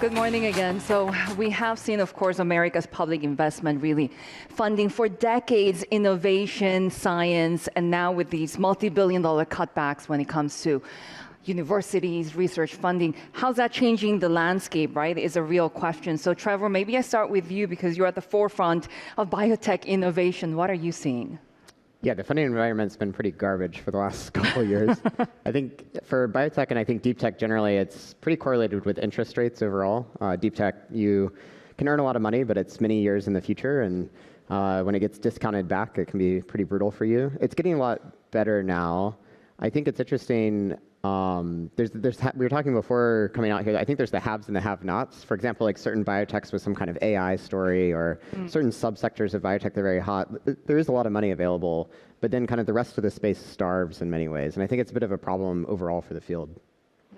Good morning again. So we have seen, of course, America's public investment really funding for decades innovation, science, and now with these multi-billion-dollar cutbacks when it comes to universities, research funding. How's that changing the landscape, right, is a real question. So Trevor, maybe I start with you because you're at the forefront of biotech innovation. What are you seeing? Yeah, the funding environment's been pretty garbage for the last couple of years. I think for biotech and I think deep tech generally, it's pretty correlated with interest rates overall. Deep tech, you can earn a lot of money, but it's many years in the future. And when it gets discounted back, it can be pretty brutal for you. It's getting a lot better now. I think it's interesting. We were talking before coming out here, I think there's the haves and the have-nots. For example, like certain biotechs with some kind of AI story or certain subsectors of biotech that are very hot. There is a lot of money available, but then kind of the rest of the space starves in many ways. And I think it's a bit of a problem overall for the field.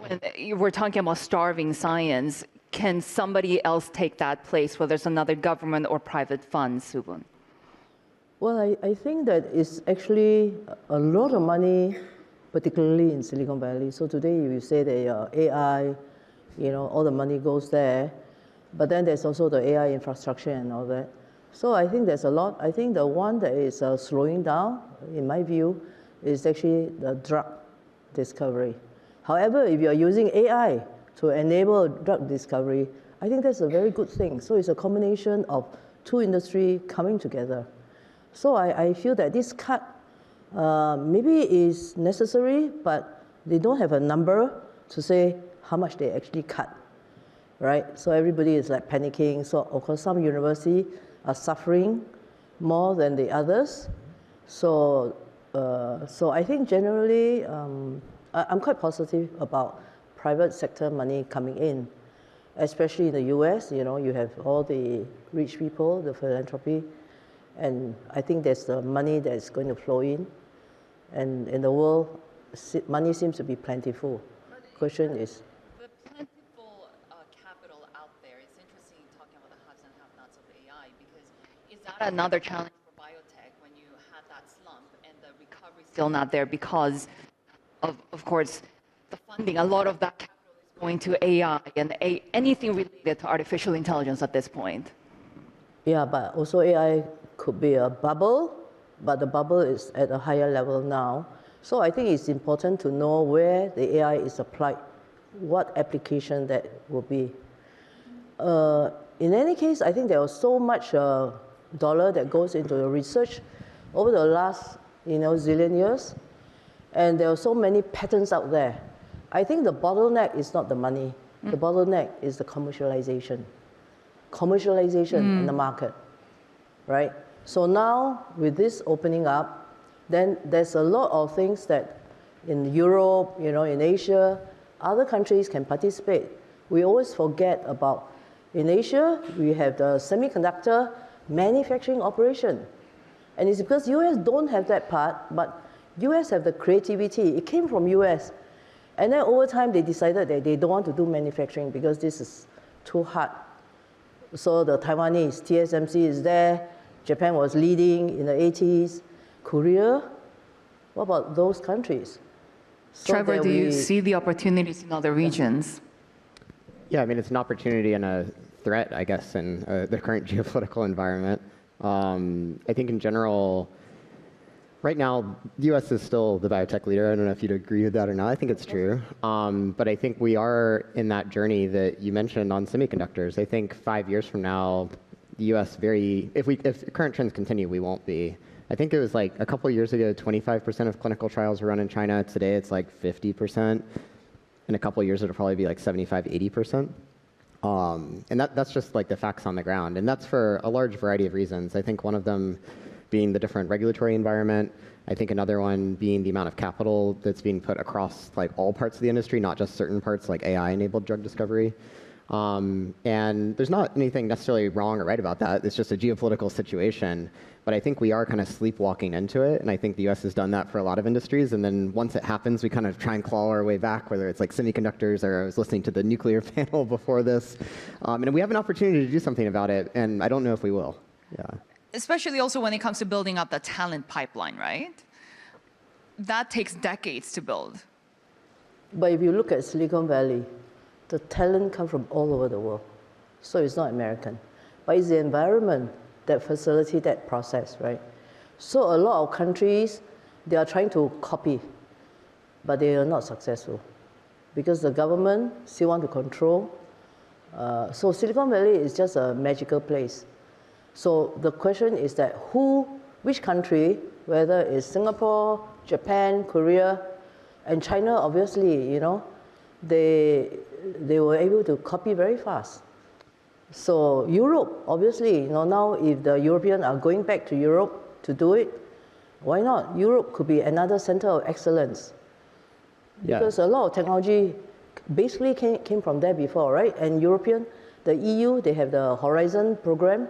When we're talking about starving science, can somebody else take that place, whether it's another government or private fund, Soo Boon? Well, I think that it's actually a lot of money, particularly in Silicon Valley. So today you say that AI, all the money goes there, but then there's also the AI infrastructure and all that. So I think there's a lot. I think the one that is slowing down, in my view, is actually the drug discovery. However, if you're using AI to enable drug discovery, I think that's a very good thing. So it's a combination of two industries coming together. So I feel that this cut maybe is necessary, but they don't have a number to say how much they actually cut, right? So everybody is like panicking. So of course some universities are suffering more than the others. So I think generally I'm quite positive about private sector money coming in, especially in the US. You have all the rich people, the philanthropy, and I think there's the money that's going to flow in. And in the world, money seems to be plentiful. Question is, the plentiful capital out there. It's interesting talking about the haves and have-nots of AI, because is that another challenge for biotech when you had that slump and the recovery still not there because of course, the funding, a lot of that capital is going to AI and anything related to artificial intelligence at this point. Yeah, but also AI could be a bubble, but the bubble is at a higher level now. So I think it's important to know where the AI is applied, what application that will be. In any case, I think there was so much dollar that goes into the research over the last zillion years, and there are so many patents out there. I think the bottleneck is not the money. The bottleneck is the commercialization in the market, right? So now, with this opening up, then there's a lot of things that in Europe, in Asia, other countries can participate. We always forget about, in Asia, we have the semiconductor manufacturing operation. And it's because US don't have that part, but US have the creativity. It came from US. And then over time, they decided that they don't want to do manufacturing because this is too hard. So the Taiwanese, TSMC is there. Japan was leading in the 80s. Korea, what about those countries? So Trevor, do you see the opportunities in other regions? Yeah, I mean, it's an opportunity and a threat, I guess, in the current geopolitical environment. I think in general, right now, the US is still the biotech leader. I don't know if you'd agree with that or not. I think it's true. But I think we are in that journey that you mentioned on semiconductors. I think 5 years from now, the US if current trends continue, we won't be. I think it was like a couple of years ago, 25% of clinical trials were run in China. Today, it's like 50%. In a couple of years, it'll probably be like 75, 80%. And that's just like the facts on the ground. And that's for a large variety of reasons. I think one of them being the different regulatory environment. I think another one being the amount of capital that's being put across like all parts of the industry, not just certain parts like AI-enabled drug discovery. And there's not anything necessarily wrong or right about that. It's just a geopolitical situation. But I think we are kind of sleepwalking into it. And I think the US has done that for a lot of industries. And then once it happens, we kind of try and claw our way back, whether it's like semiconductors or I was listening to the nuclear panel before this. And we have an opportunity to do something about it. And I don't know if we will. Yeah. Especially also when it comes to building up the talent pipeline, right? That takes decades to build. But if you look at Silicon Valley, the talent comes from all over the world. So it's not American. But it's the environment that facilitates that process, right? So a lot of countries, they are trying to copy, but they are not successful because the government still want to control. So Silicon Valley is just a magical place. So the question is that which country, whether it's Singapore, Japan, Korea, and China, obviously, you know, they were able to copy very fast. So Europe, obviously, you know, now if the Europeans are going back to Europe to do it, why not? Europe could be another center of excellence. Because a lot of technology basically came from there before, right? And the EU, they have the Horizon program.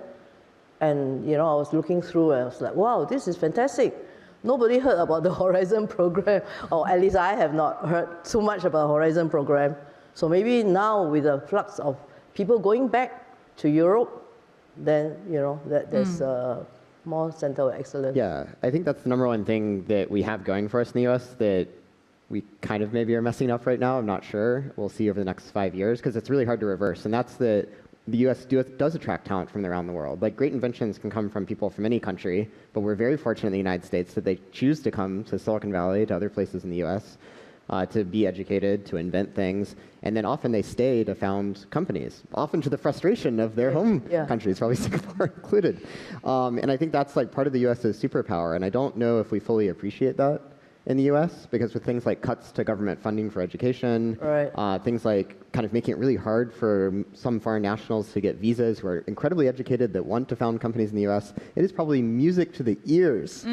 And, you know, I was looking through and I was like, wow, this is fantastic. Nobody heard about the Horizon program, or at least I have not heard too much about Horizon program. So maybe now with the flux of people going back to Europe, then, you know, there's more center of excellence. Yeah, I think that's the number one thing that we have going for us in the US that we kind of maybe are messing up right now. I'm not sure. We'll see over the next 5 years because it's really hard to reverse. And that's that the US does attract talent from around the world. Like great inventions can come from people from any country, but we're very fortunate in the United States that they choose to come to Silicon Valley, to other places in the US, to be educated, to invent things. And then often they stay to found companies, often to the frustration of their home countries, probably Singapore included. And I think that's like part of the US's superpower. And I don't know if we fully appreciate that in the US, because with things like cuts to government funding for education, things like kind of making it really hard for some foreign nationals to get visas who are incredibly educated that want to found companies in the US, it is probably music to the ears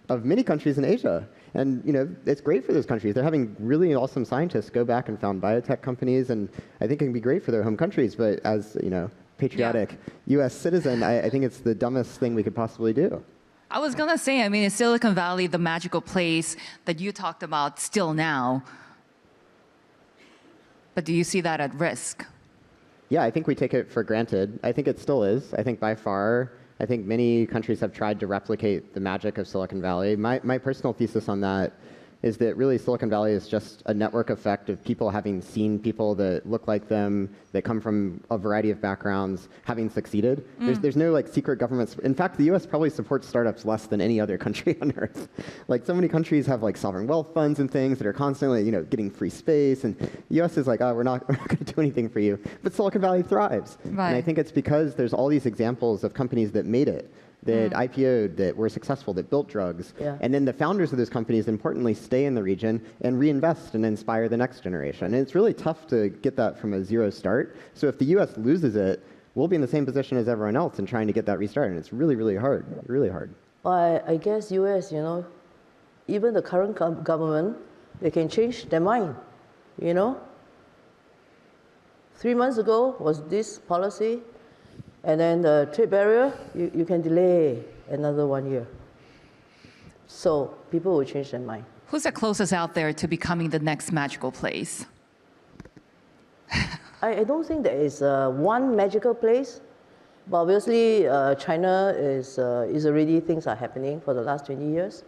of many countries in Asia. And you know, it's great for those countries. They're having really awesome scientists go back and found biotech companies, and I think it can be great for their home countries. But as you know, patriotic US citizen, I think it's the dumbest thing we could possibly do. I was going to say, I mean, is Silicon Valley the magical place that you talked about still now? But do you see that at risk? Yeah, I think we take it for granted. I think it still is. I think by far, I think many countries have tried to replicate the magic of Silicon Valley. My personal thesis on that is that really Silicon Valley is just a network effect of people having seen people that look like them, that come from a variety of backgrounds, having succeeded. There's no like secret governments. In fact, the US probably supports startups less than any other country on earth. Like so many countries have like sovereign wealth funds and things that are constantly, you know, getting free space, and the US is like, oh, we're not going to do anything for you. But Silicon Valley thrives. Right. And I think it's because there's all these examples of companies that made it, that IPO'd, that were successful, that built drugs. And then the founders of those companies, importantly, stay in the region and reinvest and inspire the next generation. And it's really tough to get that from a zero start. So if the US loses it, we'll be in the same position as everyone else in trying to get that restarted. And it's really, really hard, really hard. Well, I guess US, you know, even the current government, they can change their mind, you know. 3 months ago was this policy. And then the trade barrier, you can delay another 1 year. So people will change their mind. Who's the closest out there to becoming the next magical place? I don't think there is one magical place. But obviously, China is already, things are happening for the last 20 years.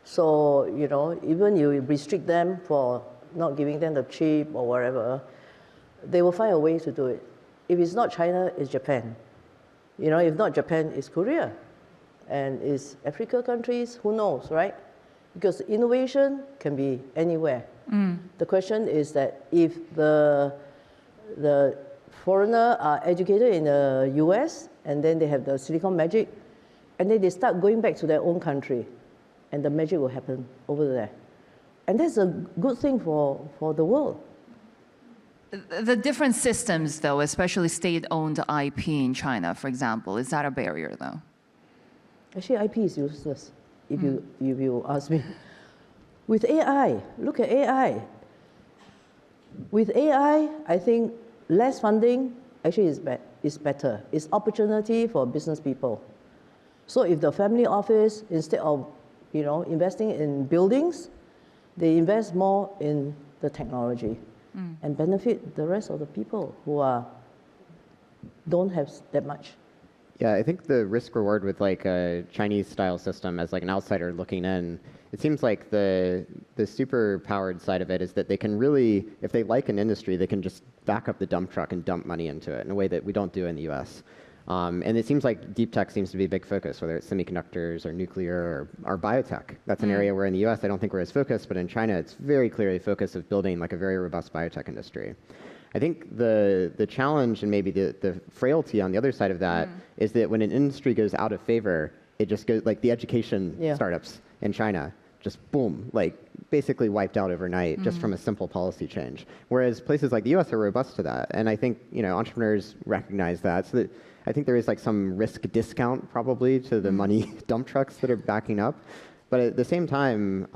So, you know, even you restrict them for not giving them the chip or whatever, they will find a way to do it. If it's not China, it's Japan. You know, if not Japan, it's Korea. And it's Africa countries, who knows, right? Because innovation can be anywhere. The question is that if the foreigner are educated in the US, and then they have the Silicon magic, and then they start going back to their own country, and the magic will happen over there. And that's a good thing for the world. The different systems, though, especially state-owned IP in China, for example, is that a barrier, though? Actually, IP is useless, if you ask me. With AI, look at AI. With AI, I think less funding actually is better. It's opportunity for business people. So if the family office, instead of investing in buildings, they invest more in the technology and benefit the rest of the people who don't have that much. Yeah, I think the risk reward with like a Chinese style system as like an outsider looking in, it seems like the super powered side of it is that they can really, if they like an industry, they can just back up the dump truck and dump money into it in a way that we don't do in the US. And it seems like deep tech seems to be a big focus, whether it's semiconductors or nuclear or biotech. That's an area where in the US I don't think we're as focused, but in China it's very clearly a focus of building like a very robust biotech industry. I think the challenge and maybe the frailty on the other side of that is that when an industry goes out of favor, it just goes like the education startups in China just boom, like basically wiped out overnight just from a simple policy change. Whereas places like the US are robust to that. And I think, entrepreneurs recognize that. So that I think there is like some risk discount probably to the money dump trucks that are backing up. But at the same time,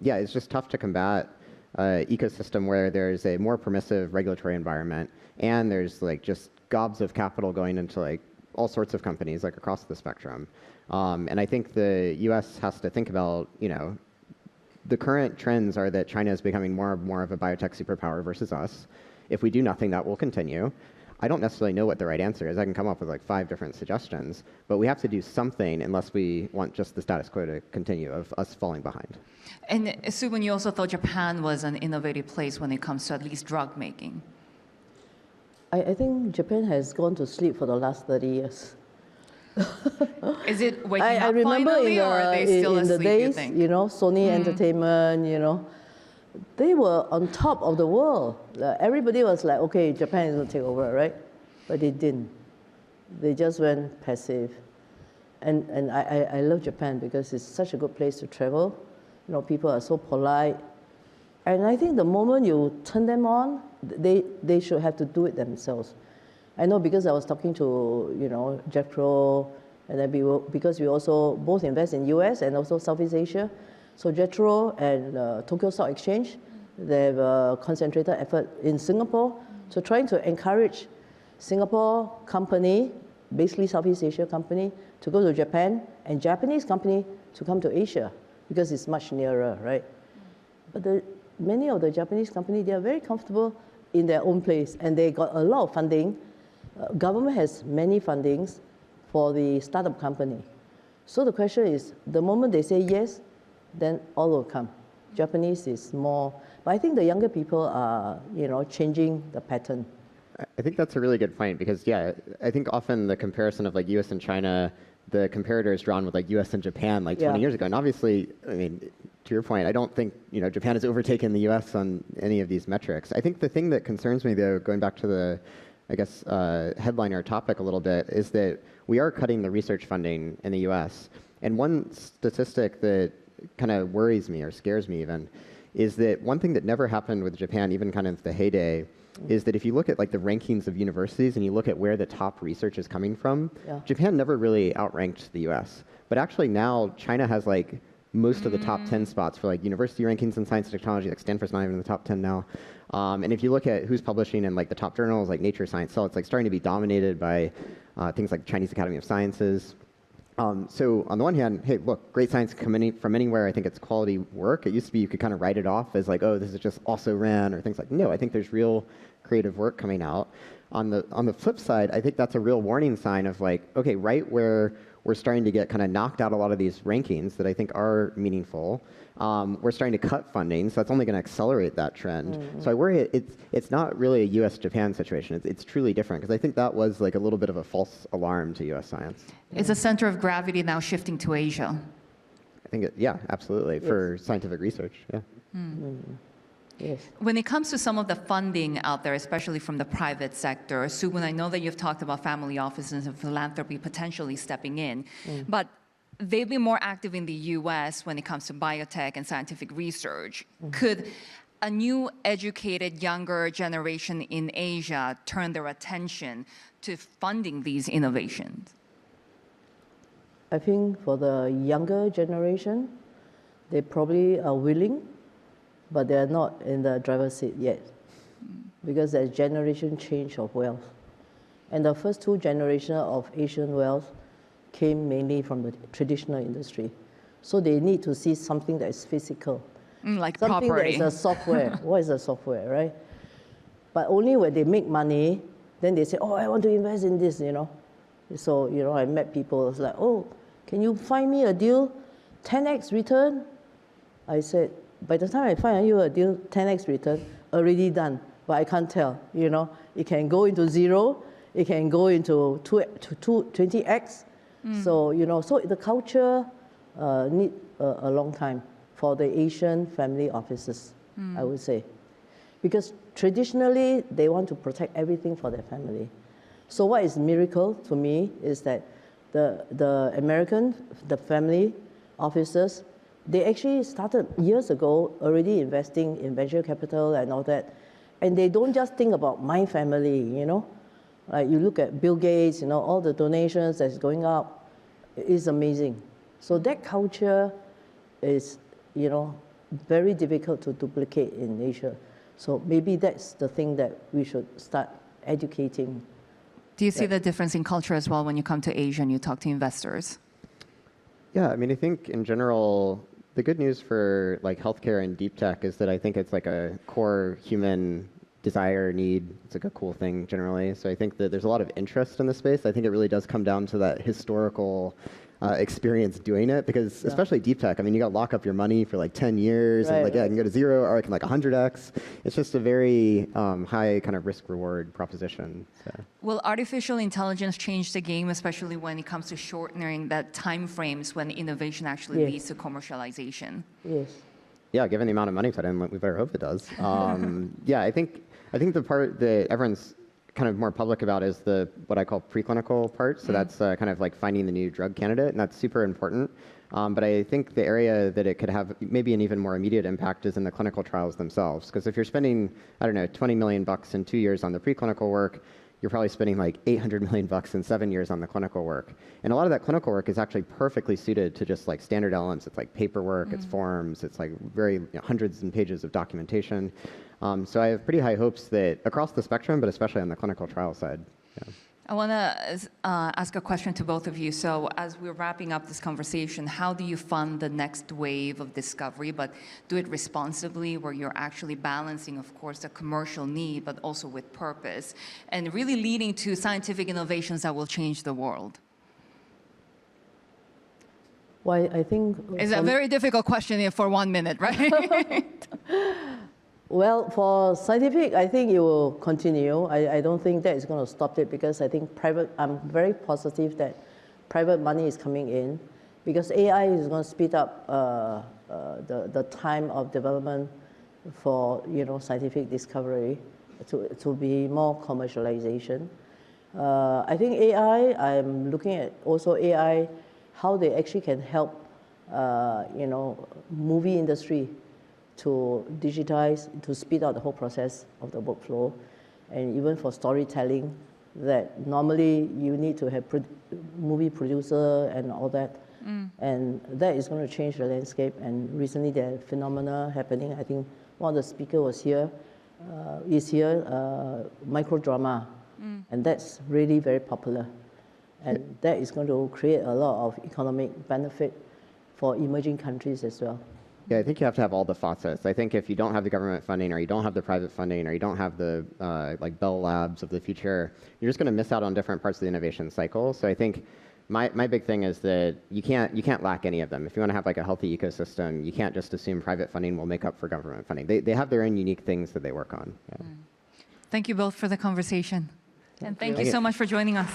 it's just tough to combat ecosystem where there's a more permissive regulatory environment and there's like just gobs of capital going into like all sorts of companies like across the spectrum. And I think the US has to think about, the current trends are that China is becoming more and more of a biotech superpower versus us. If we do nothing, that will continue. I don't necessarily know what the right answer is. I can come up with like 5 different suggestions, but we have to do something unless we want just the status quo to continue of us falling behind. And Soo Boon, you also thought Japan was an innovative place when it comes to at least drug making. I think Japan has gone to sleep for the last 30 years. Is it waking I up remember finally, or are they still in asleep, the days, you think? Sony Entertainment, they were on top of the world. Everybody was like, okay, Japan is going to take over, right? But they didn't. They just went passive. And I love Japan because it's such a good place to travel. People are so polite. And I think the moment you turn them on, they should have to do it themselves. I know because I was talking to, Jetro, and then because we also both invest in US and also Southeast Asia. So Jetro and Tokyo Stock Exchange, they have a concentrated effort in Singapore. So trying to encourage Singapore company, basically Southeast Asia company, to go to Japan, and Japanese company to come to Asia, because it's much nearer, right? But many of the Japanese companies, they are very comfortable in their own place, and they got a lot of funding. Government has many fundings for the startup company. So the question is, the moment they say yes, then all will come. Japanese is more, but I think the younger people are, changing the pattern. I think that's a really good point because, I think often the comparison of like US and China, the comparator is drawn with like US and Japan like 20 years ago. And obviously, I mean, to your point, I don't think, Japan has overtaken the US on any of these metrics. I think the thing that concerns me though, going back to the, headliner topic a little bit, is that we are cutting the research funding in the US. And one statistic that kind of worries me or scares me even is that one thing that never happened with Japan, even kind of the heyday, is that if you look at like the rankings of universities and you look at where the top research is coming from, Japan never really outranked the US. But actually now China has like most of the top 10 spots for like university rankings in science and technology. Like Stanford's not even in the top 10 now. And if you look at who's publishing in like the top journals like Nature, Science, Cell, it's like starting to be dominated by things like Chinese Academy of Sciences. So on the one hand, hey, look, great science coming from anywhere. I think it's quality work. It used to be you could kind of write it off as like, oh, this is just also ran or things like. No, I think there's real creative work coming out. On the flip side, I think that's a real warning sign of like, okay, right where we're starting to get kind of knocked out a lot of these rankings that I think are meaningful. We're starting to cut funding, so that's only going to accelerate that trend. So I worry it's not really a US-Japan situation. It's truly different, because I think that was like a little bit of a false alarm to US science. Is the center of gravity now shifting to Asia? I think, absolutely, for scientific research, Yes. When it comes to some of the funding out there, especially from the private sector, Soo Boon, I know that you've talked about family offices and philanthropy potentially stepping in, but they've been more active in the US when it comes to biotech and scientific research. Could a new educated younger generation in Asia turn their attention to funding these innovations? I think for the younger generation, they probably are willing, but they are not in the driver's seat yet, because there's generation change of wealth. And the first 2 generations of Asian wealth came mainly from the traditional industry. So they need to see something that is physical. Like something property. that is a software. What is a software, right? But only when they make money, then they say, oh, I want to invest in this, So, you know, I met people, it's like, oh, can you find me a deal, 10x return? I said, by the time I find you a deal, 10x return, already done, but I can't tell, you know. It can go into 0, it can go into 20x. So, you know, so the culture need a long time for the Asian family offices, I would say. Because traditionally, they want to protect everything for their family. So what is miracle to me is that the American, the family offices, they actually started years ago already investing in venture capital and all that. And they don't just think about my family, you know. Like you look at Bill Gates, you know, all the donations that's going up is amazing. So that culture is, you know, very difficult to duplicate in Asia. So maybe that's the thing that we should start educating. Do you see the difference in culture as well when you come to Asia and you talk to investors? Yeah, I mean, I think in general, the good news for like healthcare and deep tech is that I think it's like a core human desire, need. It's like a cool thing generally. So I think that there's a lot of interest in the space. I think it really does come down to that historical experience doing it, because especially deep tech, I mean, you got to lock up your money for like 10 years, and like, yeah, I can go to 0 or I can like 100x. It's just a very high kind of risk-reward proposition. So. Will artificial intelligence change the game, especially when it comes to shortening that time frames when innovation actually leads to commercialization? Yes. Yeah, given the amount of money put in, we better hope it does. Yeah, I think the part that everyone's kind of more public about is the what I call preclinical part. So that's kind of like finding the new drug candidate, and that's super important. But I think the area that it could have maybe an even more immediate impact is in the clinical trials themselves. Because if you're spending, I don't know, $20 million in 2 years on the preclinical work, you're probably spending like $800 million in 7 years on the clinical work. And a lot of that clinical work is actually perfectly suited to just like standard elements. It's like paperwork, it's forms, it's like very hundreds of pages of documentation. So I have pretty high hopes that across the spectrum, but especially on the clinical trial side. Yeah. I want to ask a question to both of you. So as we're wrapping up this conversation, how do you fund the next wave of discovery, but do it responsibly, where you're actually balancing, of course, the commercial need, but also with purpose, and really leading to scientific innovations that will change the world? Well, I think... It's a very difficult question for 1 minute, right? Well, for scientific, I think it will continue. I don't think that is going to stop it, because I think I'm very positive that private money is coming in, because AI is going to speed up the time of development for, you know, scientific discovery to be more commercialization. I think AI, I'm looking at also AI, how they actually can help, you know, movie industry to digitize, to speed up the whole process of the workflow, and even for storytelling, that normally you need to have movie producer and all that, and that is going to change the landscape. And recently there are phenomena happening. I think one of the speakers was here, microdrama, and that's really very popular, and that is going to create a lot of economic benefit for emerging countries as well. Yeah, I think you have to have all the facets. I think if you don't have the government funding, or you don't have the private funding, or you don't have the like Bell Labs of the future, you're just going to miss out on different parts of the innovation cycle. So I think my big thing is that you can't lack any of them. If you want to have like a healthy ecosystem, you can't just assume private funding will make up for government funding. They have their own unique things that they work on. Yeah. Thank you both for the conversation. And thank you so much for joining us.